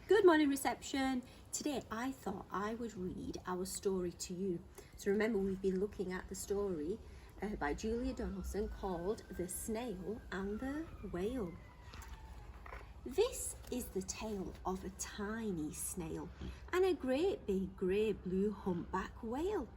Good morning, reception. Today I thought I would read our story to you. So remember, we've been looking at the story by Julia Donaldson called The Snail and the Whale. This is the tale of a tiny snail and a great big grey blue humpback whale.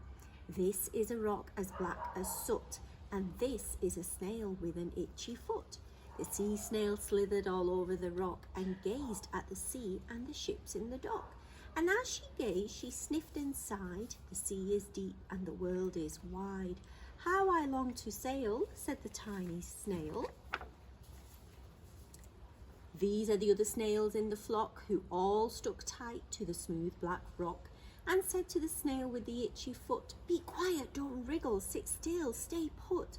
This is a rock as black as soot, and this is a snail with an itchy foot. The sea snail slithered all over the rock and gazed at the sea and the ships in the dock. And as she gazed, she sniffed and sighed. The sea is deep and the world is wide. How I long to sail, said the tiny snail. These are the other snails in the flock who all stuck tight to the smooth black rock and said to the snail with the itchy foot, "Be quiet, don't wriggle, sit still, stay put."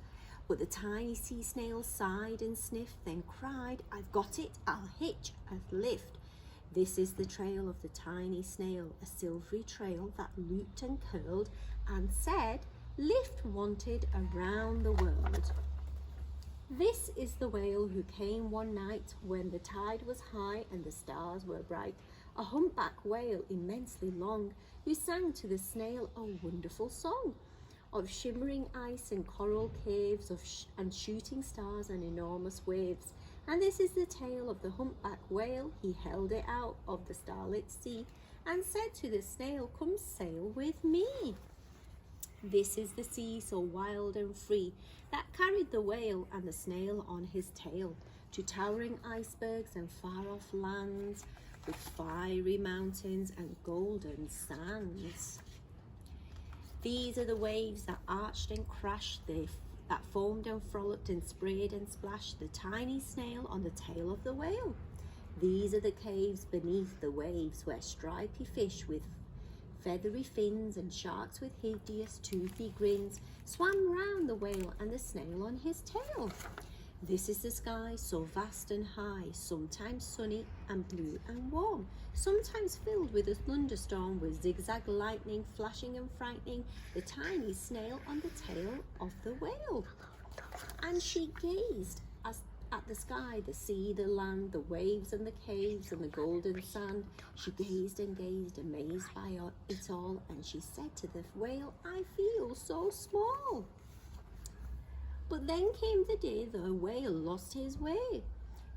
But the tiny sea snail sighed and sniffed, then cried, "I've got it, I'll hitch a lift." This is the trail of the tiny snail, a silvery trail that looped and curled and said, "Lift wanted around the world." This is the whale who came one night when the tide was high and the stars were bright, a humpback whale immensely long, who sang to the snail a wonderful song of shimmering ice and coral caves and shooting stars and enormous waves. And this is the tale of the humpback whale. He held it out of the starlit sea and said to the snail, "Come sail with me." This is the sea so wild and free that carried the whale and the snail on his tail to towering icebergs and far-off lands with fiery mountains and golden sands. These are the waves that arched and crashed, that foamed and frolicked and sprayed and splashed the tiny snail on the tail of the whale. These are the caves beneath the waves where stripy fish with feathery fins and sharks with hideous toothy grins swam round the whale and the snail on his tail. This is the sky so vast and high, sometimes sunny and blue and warm, sometimes filled with a thunderstorm with zigzag lightning flashing and frightening the tiny snail on the tail of the whale. And she gazed at the sky, the sea, the land, the waves and the caves and the golden sand. She gazed and gazed, amazed by it all, and she said to the whale, "I feel so small." But then came the day the whale lost his way.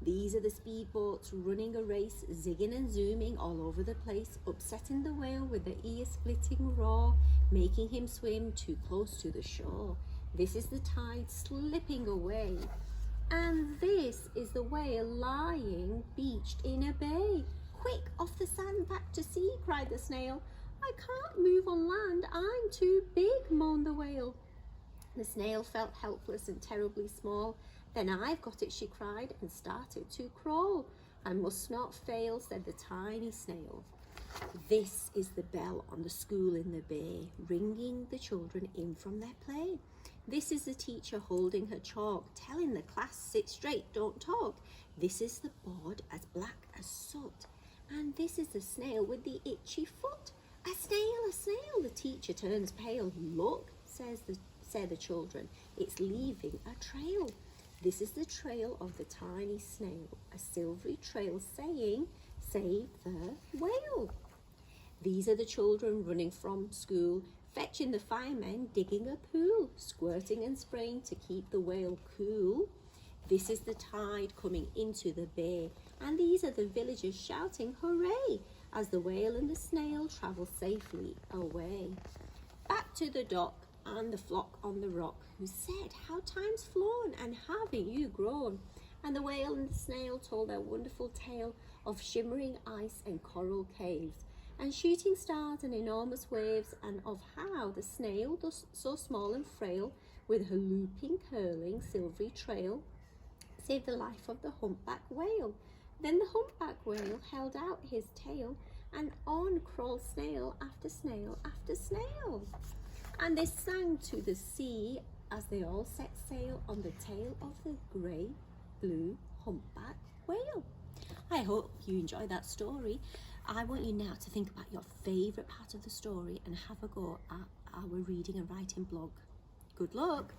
These are the speedboats running a race, zigging and zooming all over the place, upsetting the whale with their ear-splitting roar, making him swim too close to the shore. This is the tide slipping away. And this is the whale lying beached in a bay. "Quick, off the sand, back to sea," cried the snail. "I can't move on land, I'm too big," moaned the whale. The snail felt helpless and terribly small. "Then I've got it," she cried, and started to crawl. "I must not fail," said the tiny snail. This is the bell on the school in the bay, ringing the children in from their play. This is the teacher holding her chalk, telling the class, "Sit straight, don't talk." This is the board as black as soot. And this is the snail with the itchy foot. "A snail, a snail," the teacher turns pale. "Look," say the children, "it's leaving a trail." This is the trail of the tiny snail, a silvery trail saying, "Save the whale." These are the children running from school, fetching the firemen, digging a pool, squirting and spraying to keep the whale cool. This is the tide coming into the bay, and these are the villagers shouting hooray as the whale and the snail travel safely away. Back to the dock and the flock on the rock, who said, "How time's flown and haven't you grown?" And the whale and the snail told their wonderful tale of shimmering ice and coral caves and shooting stars and enormous waves, and of how the snail, so small and frail, with her looping, curling, silvery trail, saved the life of the humpback whale. Then the humpback whale held out his tail, and on crawled snail after snail after snail. And they sang to the sea as they all set sail on the tail of the grey blue humpback whale. I hope you enjoyed that story. I want you now to think about your favourite part of the story and have a go at our reading and writing blog. Good luck!